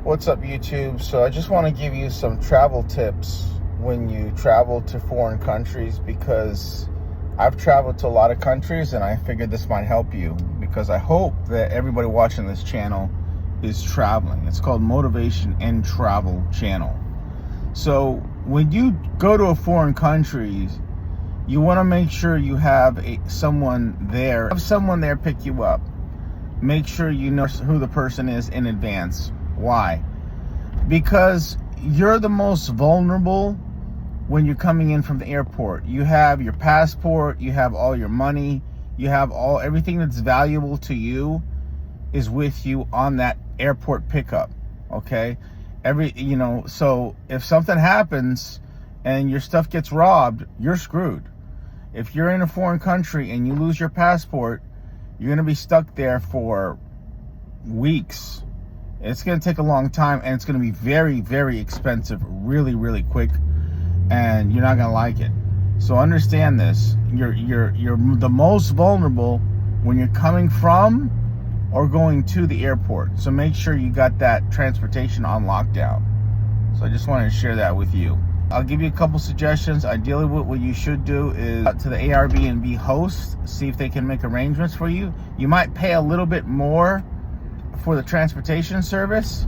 What's up, YouTube? So I just want to give you some travel tips when you travel to foreign countries, because I've traveled to a lot of countries and I figured this might help you, because I hope that everybody watching this channel is traveling. It's called Motivation and Travel Channel. So when you go to a foreign country, you want to make sure you have someone there. Have someone there pick you up. Make sure you know who the person is in advance. Why? Because you're the most vulnerable when you're coming in from the airport. You have your passport, you have all your money, you have everything that's valuable to you is with you on that airport pickup. Okay? So if something happens and your stuff gets robbed, you're screwed. If you're in a foreign country and you lose your passport, you're going to be stuck there for weeks. It's going to take a long time, and it's going to be very, very expensive really, really quick, and you're not going to like it. So understand this. You're the most vulnerable when you're coming from or going to the airport. So make sure you got that transportation on lockdown. So I just wanted to share that with you. I'll give you a couple suggestions. Ideally, what you should do is to the Airbnb host, see if they can make arrangements for you. You might pay a little bit more for the transportation service,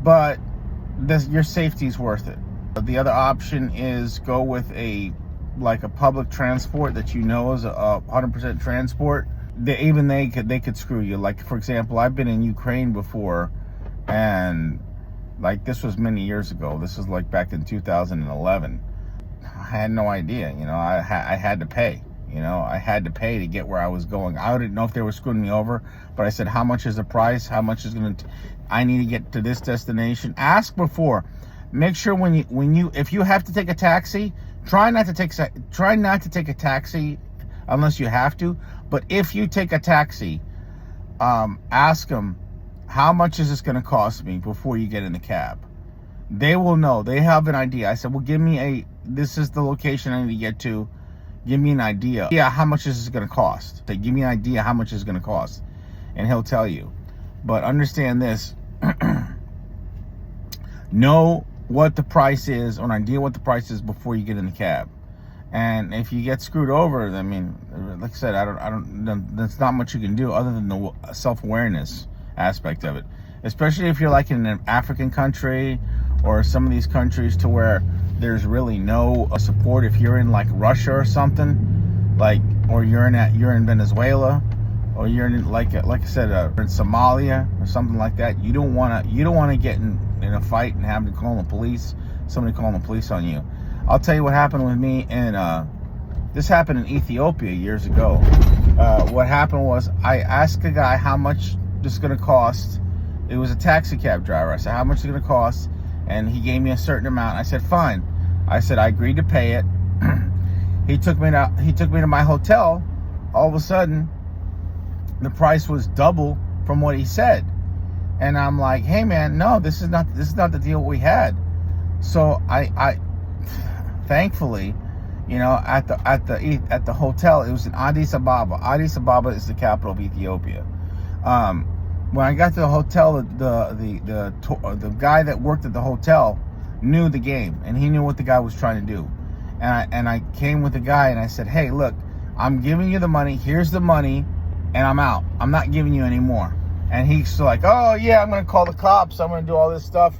but your safety is worth it. The other option is go with a public transport that you know is a 100% transport. They could screw you. Like, for example, I've been in Ukraine before, and this was many years ago. This was back in 2011. I had no idea. I had to pay. I had to pay to get where I was going. I didn't know if they were screwing me over, but I said, how much is the price? How much is I need to get to this destination? Ask before. Make sure if you have to take a taxi, try not to take a taxi unless you have to. But if you take a taxi, ask them, how much is this going to cost me before you get in the cab? They will know. They have an idea. I said, well, this is the location I need to get to. Give me an idea. Yeah, how much is this going to cost? Say, give me an idea how much it's going to cost. And he'll tell you. But understand this. Know what the price is, or an idea what the price is before you get in the cab. And if you get screwed over, like I said, I don't. There's not much you can do other than the self-awareness aspect of it. Especially if you're in an African country or some of these countries to where there's really no support. If you're in Russia or something, or you're in Venezuela, or you're in like I said, in Somalia or something like that, you don't want to get in a fight and have to call the police. Somebody calling the police on you. I'll tell you what happened with me, and this happened in Ethiopia years ago. What happened was, I asked a guy how much this is going to cost. It was a taxi cab driver. I said, how much is it going to cost? And he gave me a certain amount. I said, fine. I said, I agreed to pay it. He took me to my hotel. All of a sudden, the price was double from what he said. And I'm like, hey man, no, this is not the deal we had. So I thankfully, at the hotel, it was in Addis Ababa. Addis Ababa is the capital of Ethiopia. When I got to the hotel, the guy that worked at the hotel knew the game, and he knew what the guy was trying to do. And I came with the guy and I said, hey, look, I'm giving you the money. Here's the money, and I'm out. I'm not giving you any more. And he's like, oh yeah, I'm going to call the cops. I'm going to do all this stuff.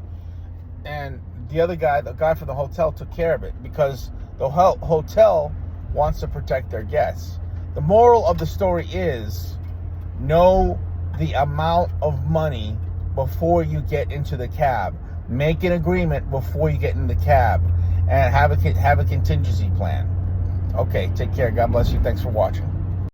And the guy from the hotel took care of it, because the hotel wants to protect their guests. The moral of the story is, know the amount of money before you get into the cab. Make an agreement before you get in the cab, and have a contingency plan. Okay, take care. God bless you. Thanks for watching.